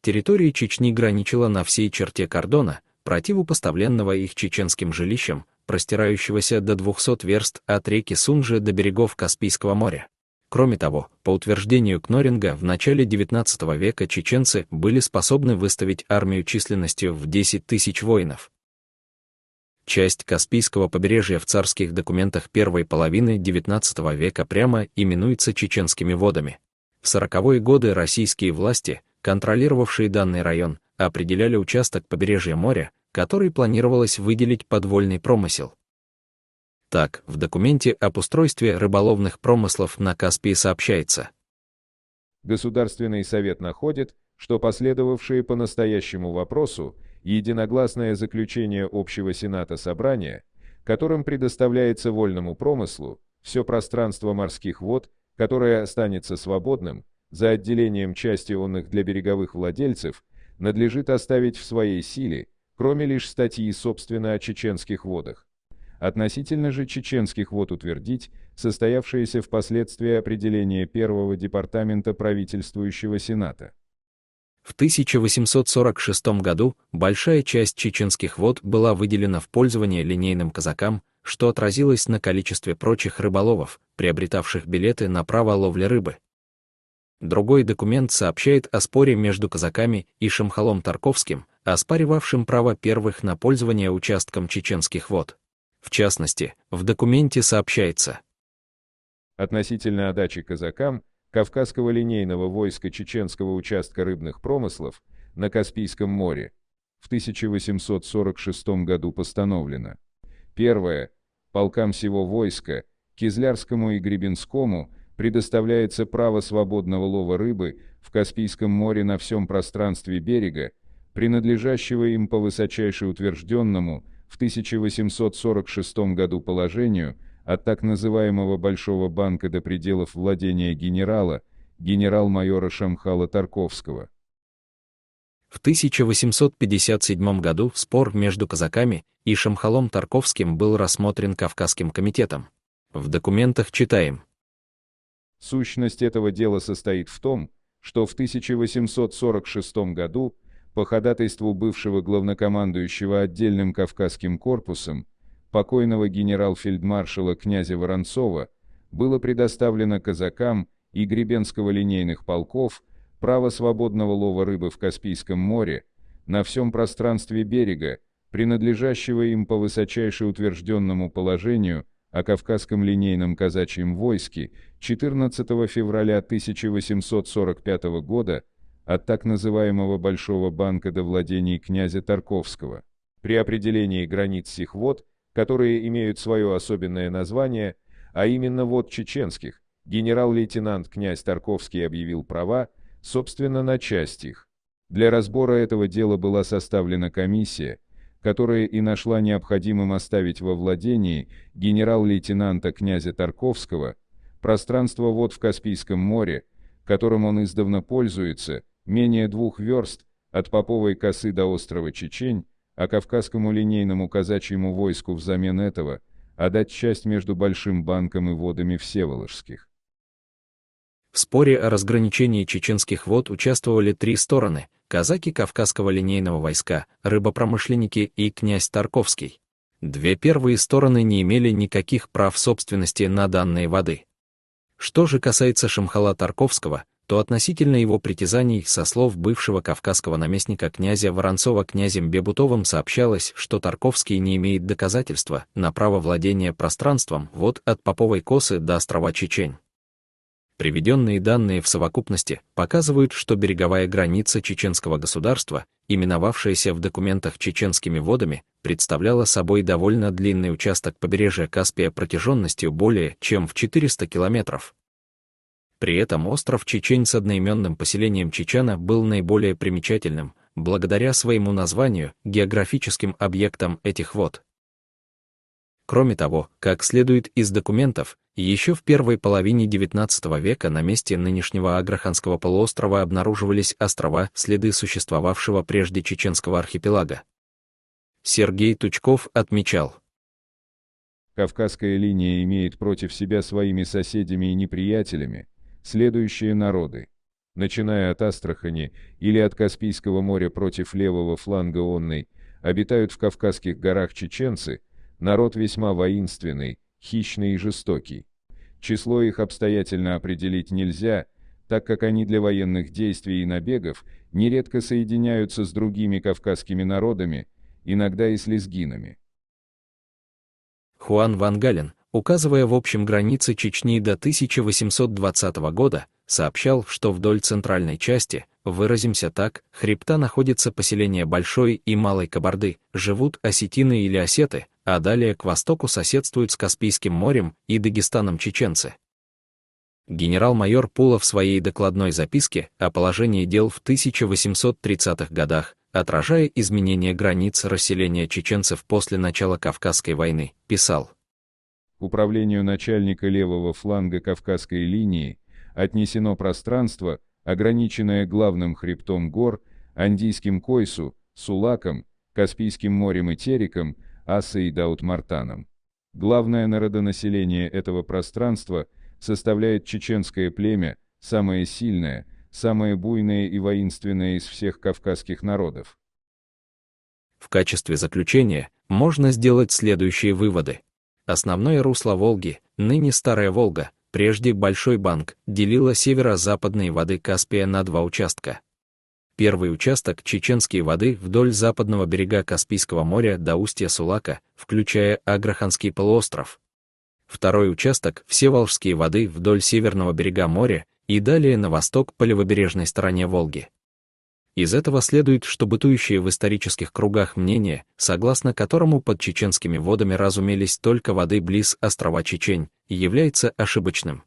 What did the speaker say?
Территория Чечни граничила на всей черте кордона, противопоставленного их чеченским жилищам, простирающегося до 200 верст от реки Сунжи до берегов Каспийского моря. Кроме того, по утверждению Кноринга, в начале XIX века чеченцы были способны выставить армию численностью в 10 тысяч воинов. Часть Каспийского побережья в царских документах первой половины XIX века прямо именуется чеченскими водами. В 40-е годы российские власти, контролировавшие данный район, определяли участок побережья моря, который планировалось выделить под вольный промысел. Так, в документе об устройстве рыболовных промыслов на Каспии сообщается. Государственный совет находит, что последовавшие по настоящему вопросу единогласное заключение Общего Сената Собрания, которым предоставляется вольному промыслу все пространство морских вод, которое останется свободным, за отделением части онных для береговых владельцев, надлежит оставить в своей силе, кроме лишь статьи собственно о чеченских водах. Относительно же чеченских вод утвердить состоявшееся впоследствии определение Первого департамента правительствующего Сената. В 1846 году большая часть чеченских вод была выделена в пользование линейным казакам, что отразилось на количестве прочих рыболовов, приобретавших билеты на право ловли рыбы. Другой документ сообщает о споре между казаками и Шамхалом Тарковским, оспаривавшим право первых на пользование участком чеченских вод. В частности, в документе сообщается: относительно отдачи казакам Кавказского линейного войска чеченского участка рыбных промыслов на Каспийском море в 1846 году постановлено: первое. Полкам сего войска, Кизлярскому и Гребенскому, предоставляется право свободного лова рыбы в Каспийском море на всем пространстве берега, принадлежащего им по высочайше утвержденному в 1846 году положению от так называемого Большого банка до пределов владения генерал-майора Шамхала Тарковского. В 1857 году спор между казаками и Шамхалом Тарковским был рассмотрен Кавказским комитетом. В документах читаем: сущность этого дела состоит в том, что в 1846 году по ходатайству бывшего главнокомандующего отдельным Кавказским корпусом, покойного генерал-фельдмаршала князя Воронцова, было предоставлено казакам и Гребенского линейных полков право свободного лова рыбы в Каспийском море на всем пространстве берега, принадлежащего им по высочайше утвержденному положению о Кавказском линейном казачьем войске 14 февраля 1845 года от так называемого Большого банка до владений князя Тарковского. При определении границ сих вод, которые имеют свое особенное название, а именно вод чеченских, генерал-лейтенант князь Тарковский объявил права, собственно, на часть их. Для разбора этого дела была составлена комиссия, которая и нашла необходимым оставить во владении генерал-лейтенанта князя Тарковского пространство вод в Каспийском море, которым он издавна пользуется, менее 2 верст от Поповой косы до острова Чечень, а Кавказскому линейному казачьему войску взамен этого отдать часть между Большим банком и водами Всеволожских. В споре о разграничении чеченских вод участвовали 3 стороны: казаки Кавказского линейного войска, рыбопромышленники и князь Тарковский. 2 первые стороны не имели никаких прав собственности на данные воды. Что же касается Шамхала Тарковского, то относительно его притязаний со слов бывшего кавказского наместника князя Воронцова князем Бебутовым сообщалось, что Тарковский не имеет доказательства на право владения пространством вод от Поповой косы до острова Чечень. Приведенные данные в совокупности показывают, что береговая граница чеченского государства, именовавшаяся в документах чеченскими водами, представляла собой довольно длинный участок побережья Каспия протяженностью более чем в 400 километров. При этом остров Чечень с одноименным поселением Чечена был наиболее примечательным, благодаря своему названию, географическим объектам этих вод. Кроме того, как следует из документов, еще в первой половине XIX века на месте нынешнего Аграханского полуострова обнаруживались острова, следы существовавшего прежде чеченского архипелага. Сергей Тучков отмечал: Кавказская линия имеет против себя своими соседями и неприятелями следующие народы: начиная от Астрахани или от Каспийского моря против левого фланга Онной, обитают в Кавказских горах чеченцы, народ весьма воинственный, хищный и жестокий. Число их обстоятельно определить нельзя, так как они для военных действий и набегов нередко соединяются с другими кавказскими народами, иногда и с лезгинами. Хуан ван Гален, указывая в общем границы Чечни до 1820 года, сообщал, что вдоль центральной части, выразимся так, хребта находится поселение Большой и Малой Кабарды, живут осетины или осеты, а далее к востоку соседствуют с Каспийским морем и Дагестаном чеченцы. Генерал-майор Пула в своей докладной записке о положении дел в 1830-х годах, отражая изменение границ расселения чеченцев после начала Кавказской войны, писал: Управлению начальника левого фланга Кавказской линии отнесено пространство, ограниченное главным хребтом гор, Андийским Койсу, Сулаком, Каспийским морем и Тереком, Ассой и Даут-Мартаном. Главное народонаселение этого пространства составляет чеченское племя, самое сильное, самое буйное и воинственное из всех кавказских народов. В качестве заключения можно сделать следующие выводы. Основное русло Волги, ныне Старая Волга, прежде Большой Банг, делило северо-западные воды Каспия на два участка. Первый участок — чеченские воды вдоль западного берега Каспийского моря до устья Сулака, включая Аграханский полуостров. Второй участок — всеволжские воды вдоль северного берега моря и далее на восток по левобережной стороне Волги. Из этого следует, что бытующее в исторических кругах мнение, согласно которому под чеченскими водами разумелись только воды близ острова Чечень, является ошибочным.